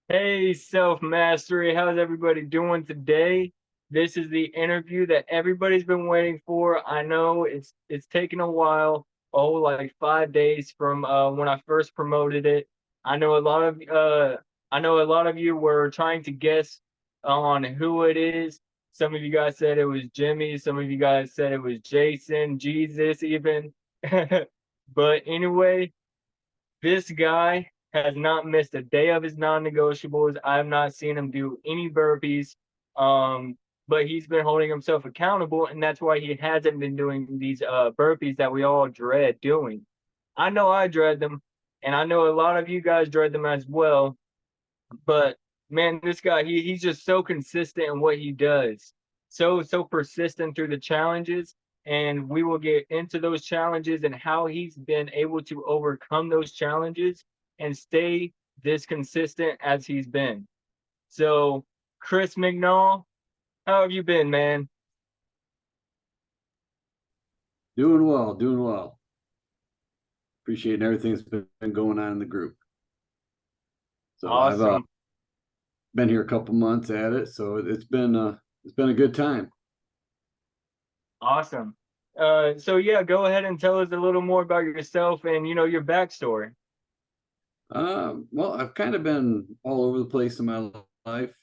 Hey, Self Mastery, how's everybody doing today? This is the interview that everybody's been waiting for. I know it's taken a while, like 5 days from when I first promoted it. I know a lot of I know a lot of you were trying to guess on who it is. Some of you guys said it was Jimmy, some of you guys said it was Jason, Jesus even. But anyway, this guy has not missed a day of his non-negotiables. I have not seen him do any burpees. Um, but he's been holding himself accountable, and that's why he hasn't been doing these burpees that we all dread doing. I know I dread them, and I know a lot of you guys dread them as well. But man, this guy, he's just so consistent in what he does. So persistent through the challenges. And we will get into those challenges and how he's been able to overcome those challenges and stay this consistent as he's been. So, Chris McNall, how have you been, man? Doing well, doing well. Appreciating everything that's been going on in the group. So I've Awesome. been here a couple months at it, so it's been a good time. Awesome. So yeah, go ahead and tell us a little more about yourself and your backstory. Well, I've kind of been all over the place in my life.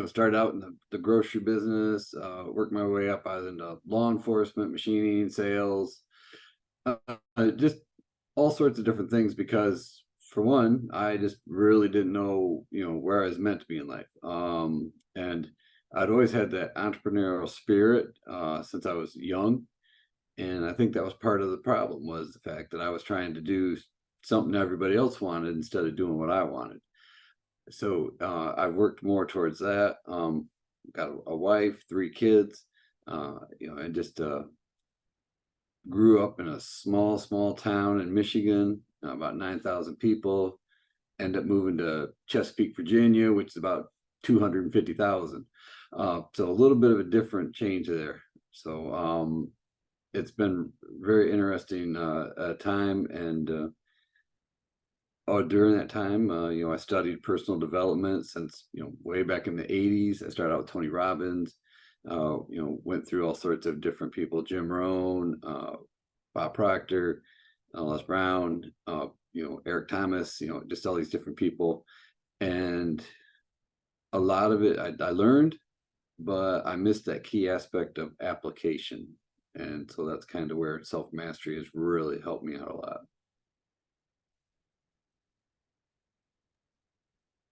Started out in the grocery business, worked my way up either into law enforcement, machining, sales, just all sorts of different things because for one, I just really didn't know, where I was meant to be in life. And I'd always had that entrepreneurial spirit since I was young. And I think that was part of the problem was the fact that I was trying to do something everybody else wanted instead of doing what I wanted. So I've worked more towards that. Got a wife, three kids, and just grew up in a small town in Michigan, about 9,000 people. Ended up moving to Chesapeake, Virginia, which is about 250,000. So a little bit of a different change there. So it's been very interesting time. And during that time, I studied personal development since, way back in the 80s. I started out with Tony Robbins, went through all sorts of different people, Jim Rohn, Bob Proctor, Les Brown, Eric Thomas, just all these different people. And a lot of it I learned, but I missed that key aspect of application. And so that's kind of where self mastery has really helped me out a lot.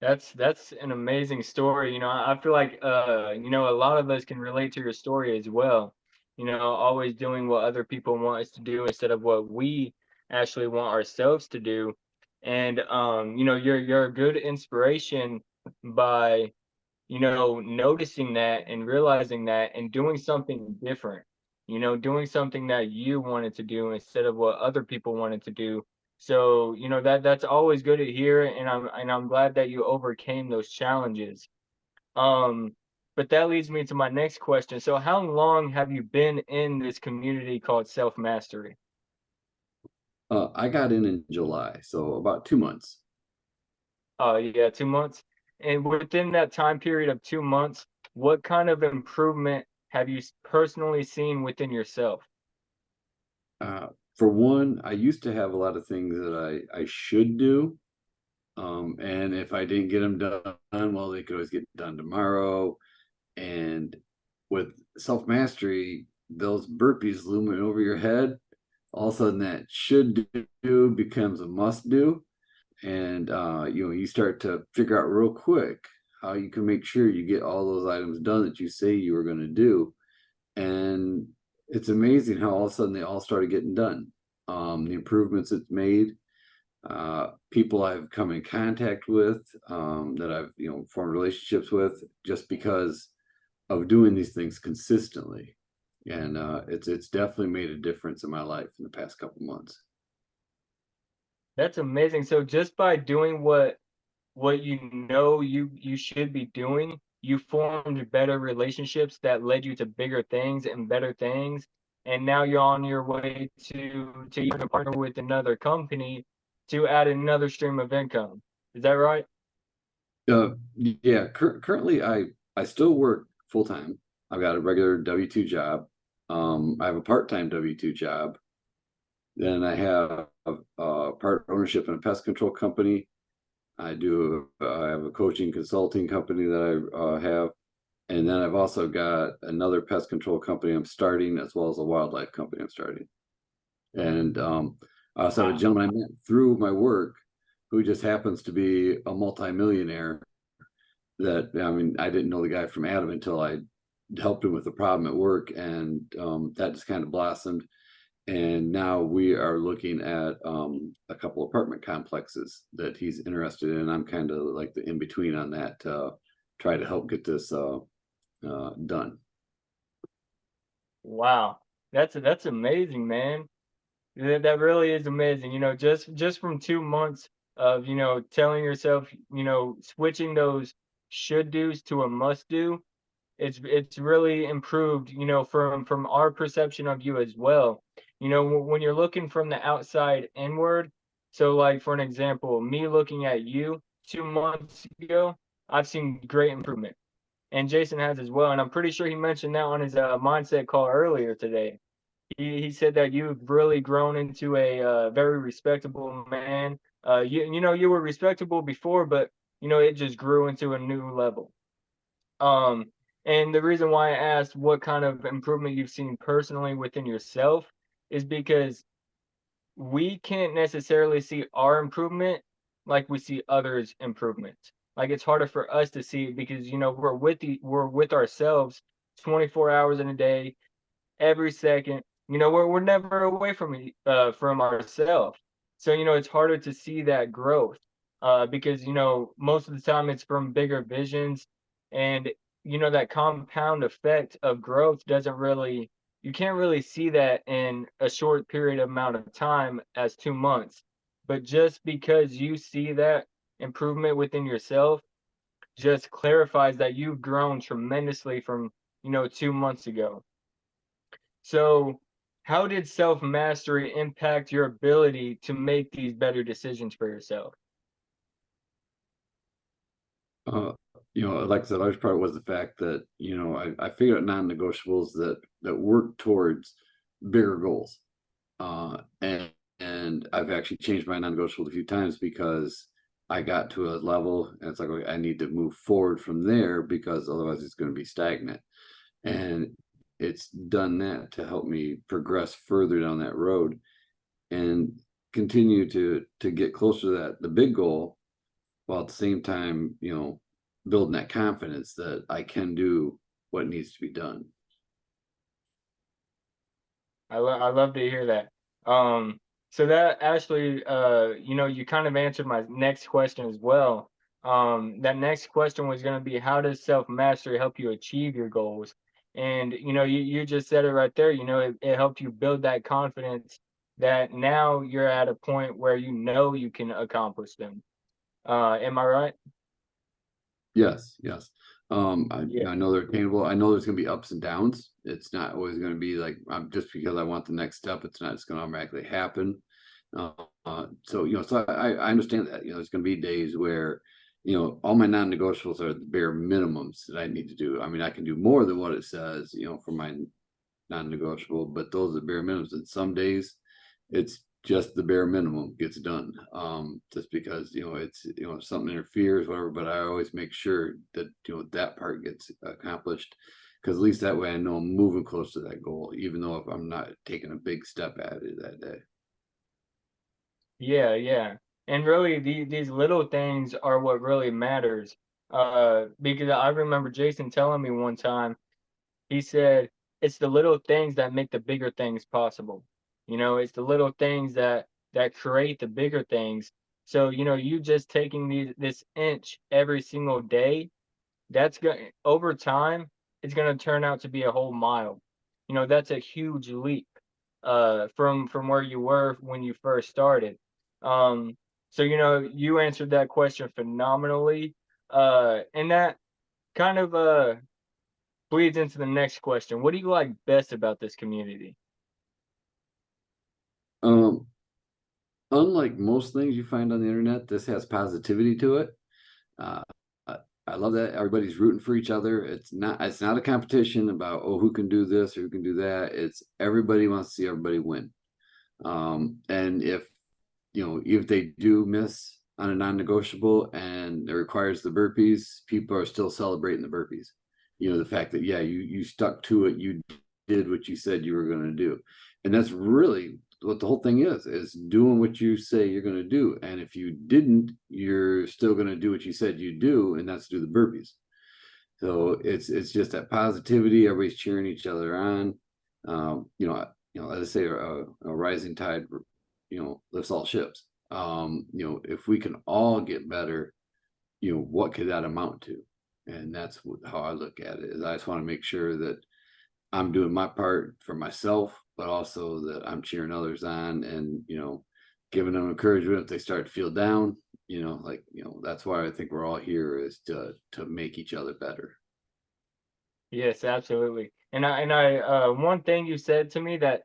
That's an amazing story. I feel like a lot of us can relate to your story as well. Always doing what other people want us to do instead of what we actually want ourselves to do. And you're a good inspiration by, noticing that and realizing that and doing something different. Doing something that you wanted to do instead of what other people wanted to do. So, that's always good to hear, and I'm glad that you overcame those challenges. Um, but that leads me to my next question. So, how long have you been in this community called Self Mastery? I got in July, so about 2 months. Yeah, 2 months. And within that time period of 2 months, what kind of improvement have you personally seen within yourself? Uh, for one, I used to have a lot of things that I should do. And if I didn't get them done, well, they could always get done tomorrow. And with self mastery, those burpees looming over your head, all of a sudden that should do becomes a must do. And you start to figure out real quick how you can make sure you get all those items done that you say you were going to do. And it's amazing how all of a sudden they all started getting done. The improvements it's made, people I've come in contact with, that I've formed relationships with, just because of doing these things consistently. And it's definitely made a difference in my life in the past couple months. That's amazing. So just by doing what you should be doing, you formed better relationships that led you to bigger things and better things. And now you're on your way to even partner with another company to add another stream of income. Is that right? Yeah, currently I still work full time. I've got a regular W-2 job. I have a part-time W-2 job. Then I have part ownership in a pest control company. I have a coaching consulting company that I have. And then I've also got another pest control company I'm starting, as well as a wildlife company I'm starting. And I also have a Wow. gentleman I met through my work who just happens to be a multimillionaire. That, I mean, I didn't know the guy from Adam until I helped him with a problem at work, and that just kind of blossomed. And now we are looking at a couple apartment complexes that he's interested in. I'm kind of like the in between on that to try to help get this done. Wow. That's amazing, man. That really is amazing. Just from 2 months of, telling yourself, switching those should do's to a must do, it's really improved, from our perception of you as well. When you're looking from the outside inward, so like for an example, me looking at you 2 months ago, I've seen great improvement. And Jason has as well. And I'm pretty sure he mentioned that on his mindset call earlier today. He said that you've really grown into a very respectable man. You were respectable before, but it just grew into a new level. Um, and the reason why I asked what kind of improvement you've seen personally within yourself is because we can't necessarily see our improvement like we see others' improvement. Like it's harder for us to see it because we're with ourselves 24 hours in a day, every second. We're never away from ourselves. So it's harder to see that growth because most of the time it's from bigger visions, and that compound effect of growth doesn't really you can't really see that in a short period amount of time as 2 months. But just because you see that improvement within yourself just clarifies that you've grown tremendously from 2 months ago. So, how did self mastery impact your ability to make these better decisions for yourself? Uh, like I said, large part was the fact that, I figured out non-negotiables that work towards bigger goals. And I've actually changed my non-negotiable a few times because I got to a level and it's like, okay, I need to move forward from there because otherwise it's going to be stagnant. And it's done that to help me progress further down that road and continue to get closer to the big goal, while at the same time, building that confidence that I can do what needs to be done. I love to hear that. So that actually, you kind of answered my next question as well. That next question was going to be, how does self mastery help you achieve your goals? And you just said it right there. It helped you build that confidence that now you're at a point where you can accomplish them. Am I right? Yes, yes. Yeah. I know they're attainable. I know there's going to be ups and downs. It's not always going to be like just because I want the next step. It's not just going to automatically happen. So I understand that. There's going to be days where, all my non-negotiables are the bare minimums that I need to do. I mean, I can do more than what it says, for my non-negotiable, but those are bare minimums. And some days, it's just the bare minimum gets done, just because it's if something interferes, whatever. But I always make sure that that part gets accomplished, because at least that way I know I'm moving close to that goal, even though if I'm not taking a big step at it that day. Yeah, yeah. And really, these little things are what really matters. Because I remember Jason telling me one time, he said, it's the little things that make the bigger things possible. It's the little things that create the bigger things. So, you just taking this inch every single day, that's going over time, it's going to turn out to be a whole mile. That's a huge leap from where you were when you first started. Um, so you answered that question phenomenally. And that kind of bleeds into the next question. What do you like best about this community? Um, Unlike most things you find on the internet, this has positivity to it. Uh, I love that everybody's rooting for each other. It's not a competition about, oh, who can do this or who can do that. It's everybody wants to see everybody win. And if they do miss on a non-negotiable and it requires the burpees, people are still celebrating the burpees. The fact that, yeah, you stuck to it, you did what you said you were going to do. And that's really what the whole thing is doing what you say you're going to do. And if you didn't, you're still going to do what you said you do, and that's do the burpees. So it's just that positivity. Everybody's cheering each other on. As I say, a rising tide, lifts all ships. If we can all get better, what could that amount to? And that's how I look at it. Is I just want to make sure that I'm doing my part for myself, but also that I'm cheering others on and, giving them encouragement if they start to feel down, that's why I think we're all here, is to make each other better. Yes, absolutely. One thing you said to me that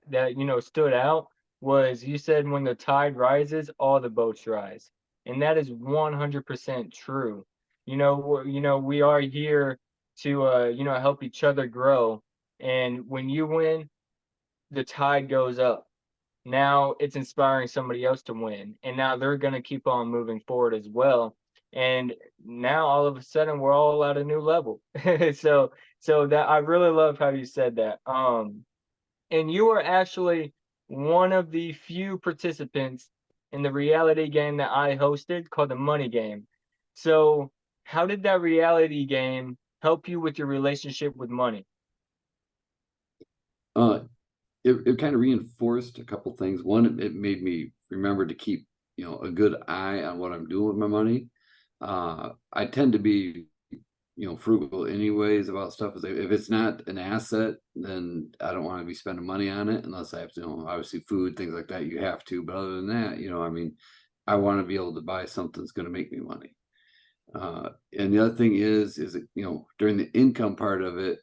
stood out was you said when the tide rises, all the boats rise. And that is 100% true. We are here to help each other grow. And when you win, the tide goes up. Now it's inspiring somebody else to win, and now they're going to keep on moving forward as well. And now all of a sudden we're all at a new level. so that I really love how you said that. And you are actually one of the few participants in the reality game that I hosted called the Money Game. So how did that reality game help you with your relationship with money? Uh, it kind of reinforced a couple things. One, it made me remember to keep, a good eye on what I'm doing with my money. I tend to be, frugal anyways about stuff. If it's not an asset, then I don't want to be spending money on it unless I have to, obviously food, things like that, you have to. But other than that, I mean, I want to be able to buy something that's going to make me money. And the other thing is that, during the income part of it,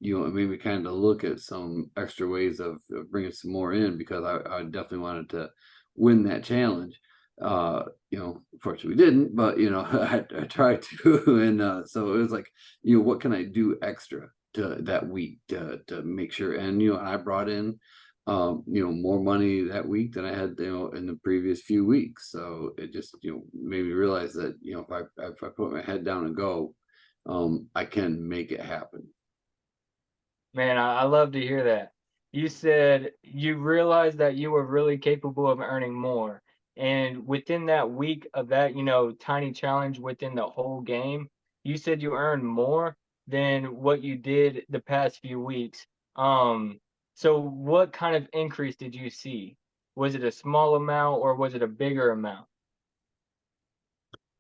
it made me kind of look at some extra ways of bringing some more in, because I definitely wanted to win that challenge. Unfortunately we didn't, but I tried to. And so it was like, what can I do extra to that week to make sure? And I brought in more money that week than I had, in the previous few weeks. So it just, made me realize that, if I put my head down and go, I can make it happen. Man, I love to hear that. You said you realized that you were really capable of earning more. And within that week of that tiny challenge within the whole game, you said you earned more than what you did the past few weeks. Um, so what kind of increase did you see? Was it a small amount or was it a bigger amount?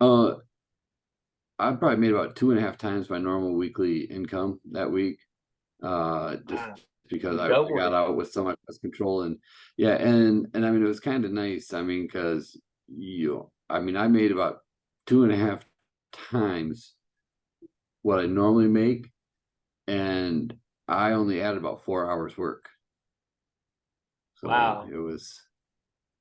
Uh, I probably made about 2.5 times my normal weekly income that week. Just Wow, because you I doubled got it. out with so much pest control. And yeah, and I mean, it was kind of nice. I mean, because I made about 2.5 times what I normally make, and I only added about 4 hours work. So Wow.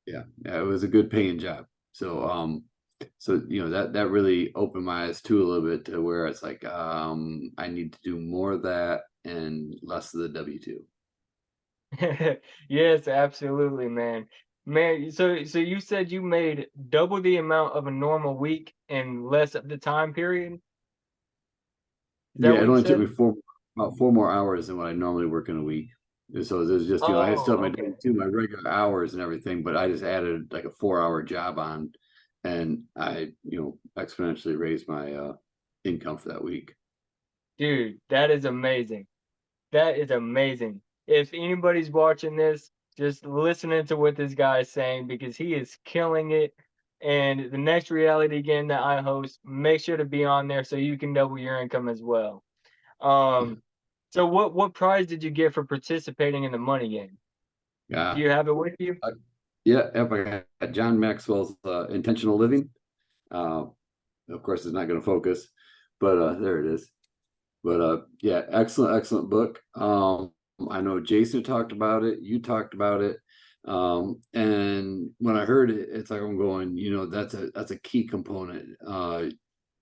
yeah, it was a good paying job. So that really opened my eyes too a little bit, to where it's like, I need to do more of that and less of the W-2. Yes, absolutely, man. Man, so you said you made double the amount of a normal week in less of the time period? Is that Yeah, what it you only took me said? about 4 more hours than what I normally work in a week. And so there's just, I had still Oh, have my okay. W-2, my regular hours and everything, but I just added like a 4 hour job on, and I, exponentially raised my income for that week. Dude, that is amazing. That is amazing. If anybody's watching this, just listening to what this guy is saying because he is killing it. And the next reality game that I host, make sure to be on there so you can double your income as well. Um, so what prize did you get for participating in the money game? Do Yeah. you have it with you? I, yeah. Yep, I got John Maxwell's Intentional Living. Uh, of course, it's not going to focus, but there it is. But yeah, excellent book. I know Jason talked about it, you talked about it. And when I heard it, it's like, I'm going, that's a key component.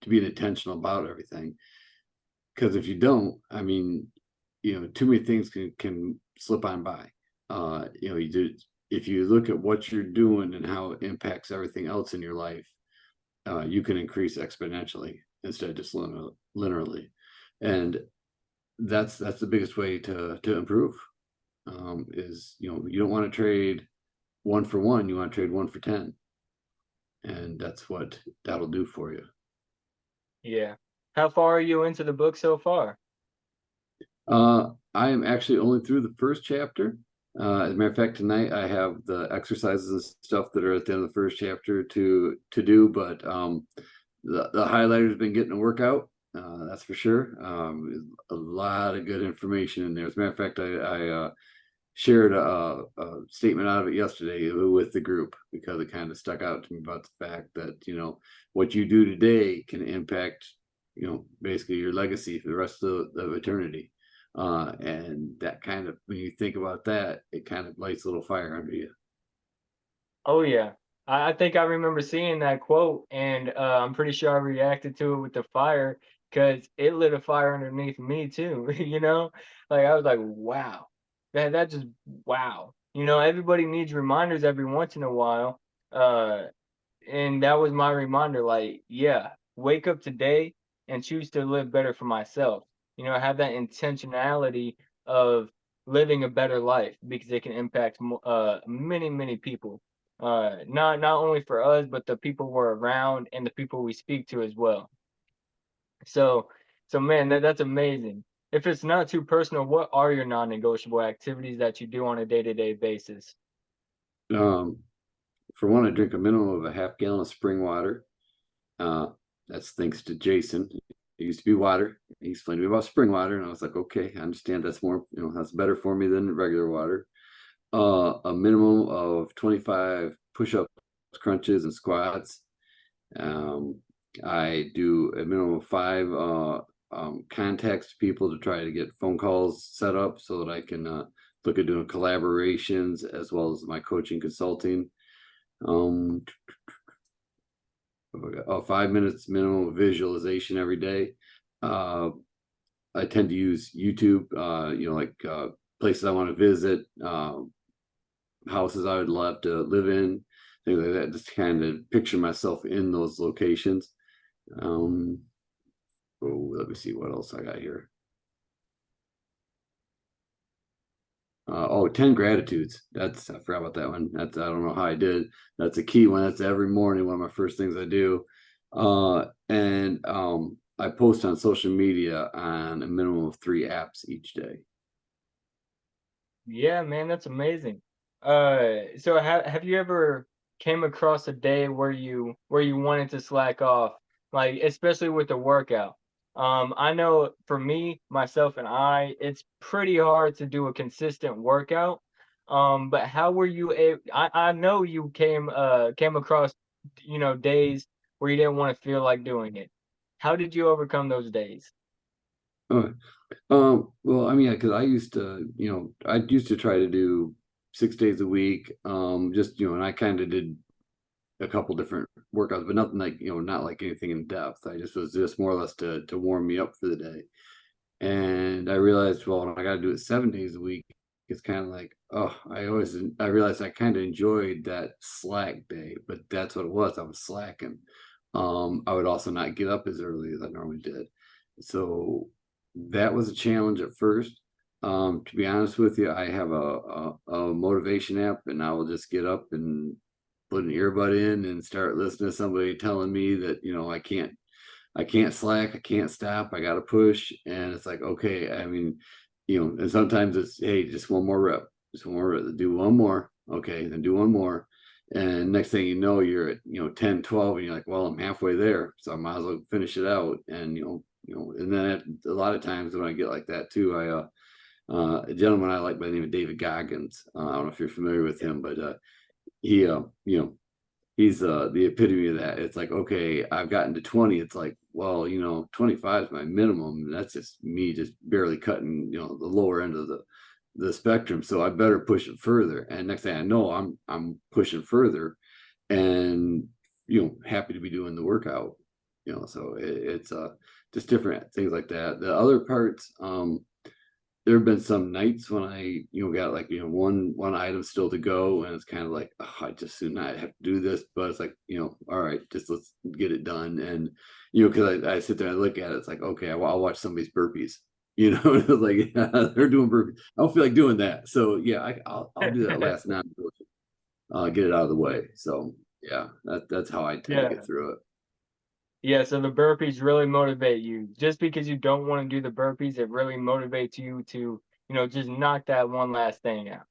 to being intentional about everything. Because if you don't, I mean, too many things can slip on by. You do, if you look at what you're doing and how it impacts everything else in your life, you can increase exponentially instead of just linearly. And that's the biggest way to improve. Is you don't want to trade 1 for 1, you want to trade 1 for 10, and that's what that'll do for you. Yeah. How far are you into the book so far? I am actually only through the first chapter. As a matter of fact, tonight I have the exercises and stuff that are at the end of the first chapter to do, but the highlighter's been getting a workout. That's for sure. A lot of good information in there. As a matter of fact, I shared a statement out of it yesterday with the group because it kind of stuck out to me about the fact that what you do today can impact basically your legacy for the rest of eternity. And that kind of, when you think about that, it kind of lights a little fire under you. Oh yeah. I think I remember seeing that quote, and I'm pretty sure I reacted to it with the fire because it lit a fire underneath me too. Like I was like, wow, that just wow. Everybody needs reminders every once in a while. Uh, and that was my reminder, like, yeah, wake up today and choose to live better for myself. Have that intentionality of living a better life because it can impact many, many people. Not only for us, but the people we're around and the people we speak to as well. So, so man, that's amazing. If it's not too personal, what are your non-negotiable activities that you do on a day-to-day basis? Um, for one, I drink a minimum of a half gallon of spring water. Uh, that's thanks to Jason. It used to be water. He explained to me about spring water, and I was like, okay, I understand that's more, that's better for me than regular water. A minimum of 25 push-ups, crunches, and squats. Um, I do a minimum of 5 contacts to people to try to get phone calls set up so that I can look at doing collaborations as well as my coaching consulting. 5 minutes minimum of visualization every day. I tend to use YouTube, like places I want to visit, houses I would love to live in, things like that. Just kind of picture myself in those locations. Oh, let me see what else I got here. 10 gratitudes. I forgot about that one. I don't know how I did. That's a key one. That's every morning, one of my first things I do. And I post on social media on a minimum of 3 apps each day. Yeah, man, that's amazing. So have you ever came across a day where you wanted to slack off, like especially with the workout? I know for me, myself, and it's pretty hard to do a consistent workout. But how were you able? I know you came across days where you didn't want to feel like doing it. How did you overcome those days? Uh, well, I mean, because I used to try to do 6 days a week. Just, and I kind of did a couple different workouts, but nothing like, not like anything in depth. I just was just more or less to warm me up for the day. And I realized, well, I got to do it 7 days a week. It's kind of like, oh, I realized I kind of enjoyed that slack day, but that's what it was. I was slacking. I would also not get up as early as I normally did. So that was a challenge at first. To be honest with you, I have a motivation app, and I will just get up and put an earbud in and start listening to somebody telling me that, I can't slack, I can't stop, I got to push. And it's like, okay, I mean, and sometimes it's, hey, just one more rep, do one more. Okay, then do one more. And next thing you know, you're at, 10, 12, and you're like, well, I'm halfway there. So I might as well finish it out. And, and then a lot of times when I get like that too, a gentleman I like by the name of David Goggins. I don't know if you're familiar with him, but he, he's the epitome of that. It's like, okay, I've gotten to 20. It's like, well, 25 is my minimum. That's just me just barely cutting, the lower end of the spectrum. So I better push it further. And next thing I know, I'm pushing further and happy to be doing the workout. So it's just different things like that. The other parts, there have been some nights when I, got like, one item still to go, and it's kind of like, oh, I just soon not have to do this, but it's like, all right, just let's get it done. And because I sit there and look at it, it's like, okay, I'll watch somebody's burpees. It's like, yeah, they're doing burpees. I don't feel like doing that, so yeah, I'll do that last non, get it out of the way. So yeah, that's how I tend to Yeah. get through it. Yeah, so the burpees really motivate you. Just because you don't want to do the burpees, it really motivates you to, just knock that one last thing out.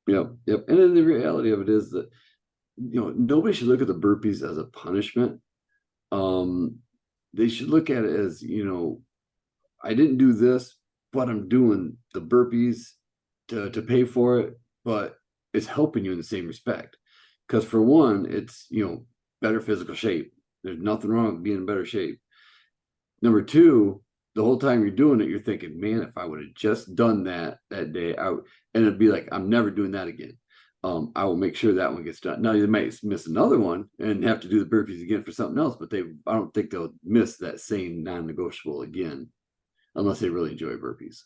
Yep, yep. And then the reality of it is that nobody should look at the burpees as a punishment. Um, they should look at it as, I didn't do this, but I'm doing the burpees to pay for it, but it's helping you in the same respect. Because for one, it's better physical shape. There's nothing wrong with being in better shape. Number two, the whole time you're doing it, you're thinking, man, if I would have just done that day, and it'd be like, I'm never doing that again. I will make sure that one gets done. Now you might miss another one and have to do the burpees again for something else, but I don't think they'll miss that same non-negotiable again, unless they really enjoy burpees.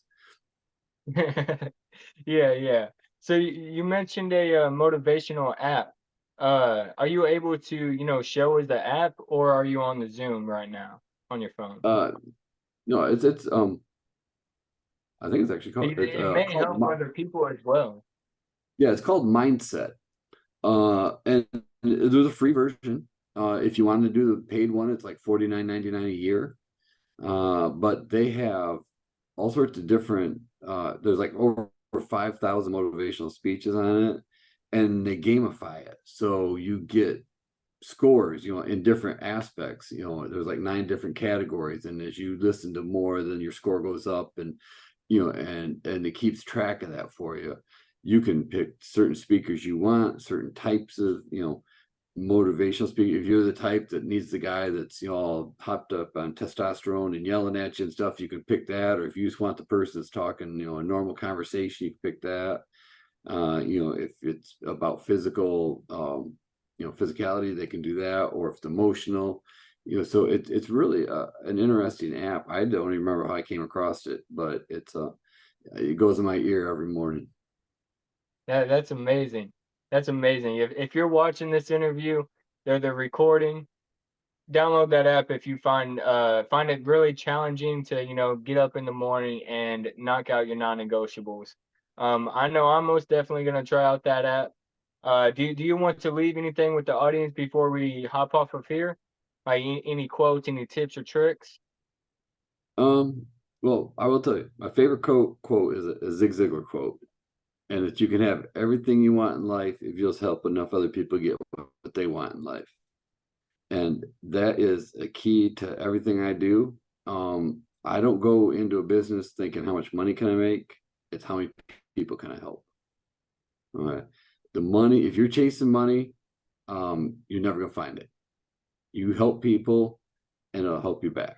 Yeah, yeah. So you mentioned a motivational app. Are you able to, show us the app, or are you on the Zoom right now on your phone? Uh, no, it's I think it's actually called It may called help other people as well. yeah, it's called Mindset. And there's a free version. If you want to do the paid one, it's like $49.99 a year. But they have all sorts of different. There's like over 5,000 motivational speeches on it, and they gamify it, so you get scores, in different aspects. There's like 9 different categories, and as you listen to more, then your score goes up, and and it keeps track of that for you. You can pick certain speakers you want, certain types of motivational speaker. If you're the type that needs the guy that's all hopped up on testosterone and yelling at you and stuff, you can pick that. Or if you just want the person that's talking a normal conversation, you can pick that. If it's about physical physicality, they can do that. Or if it's emotional, so it's really an interesting app. I don't even remember how I came across it, but it goes in my ear every morning. That's amazing. That's amazing. If you're watching this interview, they're recording. Download that app if you find it really challenging to, get up in the morning and knock out your non-negotiables. I know I'm most definitely gonna try out that app. Do you want to leave anything with the audience before we hop off of here? Like any quotes, any tips or tricks? um well, I will tell you, my favorite quote is a Zig Ziglar quote, and that you can have everything you want in life if you just help enough other people get what they want in life. And that is a key to everything I do. I don't go into a business thinking how much money can I make. It's how many people can I help. All right. The money, if you're chasing money, you're never gonna find it. You help people, and it'll help you back.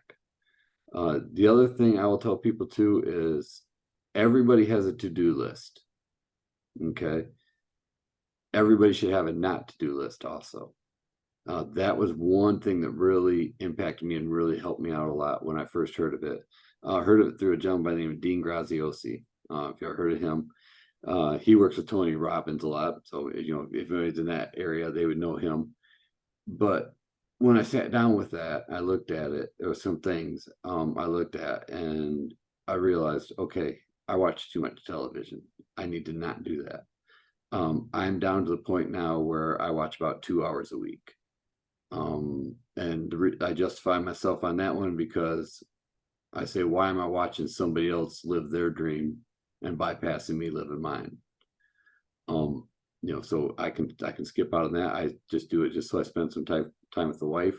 The other thing I will tell people too is everybody has a to-do list. Okay. Everybody should have a not to-do list also. That was one thing that really impacted me and really helped me out a lot when I first heard of it. I heard of it through a gentleman by the name of Dean Graziosi. If you ever heard of him, he works with Tony Robbins a lot. So, if anybody's in that area, they would know him. But when I sat down with that, I looked at it. There were some things I looked at, and I realized, okay, I watch too much television. I need to not do that. I'm down to the point now where I watch about 2 hours a week. And I justify myself on that one because I say, why am I watching somebody else live their dream and bypassing me living mine? So I can skip out on that. I just do it just so I spend some time with the wife.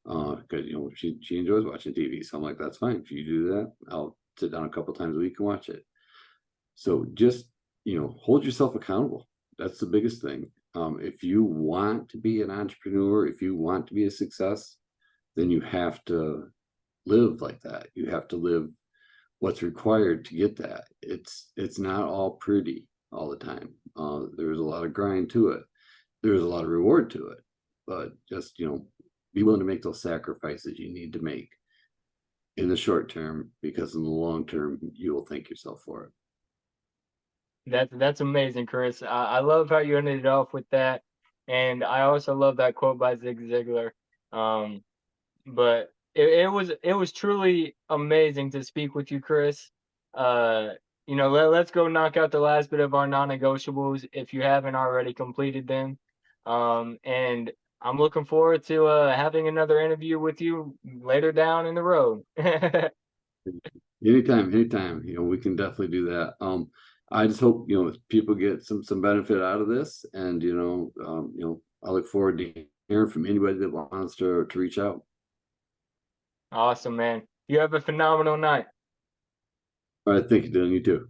Because she enjoys watching TV. So I'm like, that's fine. If you do that, I'll sit down a couple times a week and watch it. So just hold yourself accountable. That's the biggest thing. If you want to be an entrepreneur, if you want to be a success, then you have to live like that. You have to live what's required to get that. It's not all pretty all the time. There's a lot of grind to it. There's a lot of reward to it. But just be willing to make those sacrifices you need to make in the short term, because in the long term, you will thank yourself for it. That's amazing, Chris. I love how you ended it off with that, and I also love that quote by Zig Ziglar. Um, but it was truly amazing to speak with you, Chris. Uh, let's go knock out the last bit of our non-negotiables if you haven't already completed them. And I'm looking forward to having another interview with you later down in the road. Anytime, we can definitely do that. I just hope, people get some benefit out of this, and, I look forward to hearing from anybody that wants to reach out. Awesome, man. You have a phenomenal night. All right, thank you, Dylan. You too.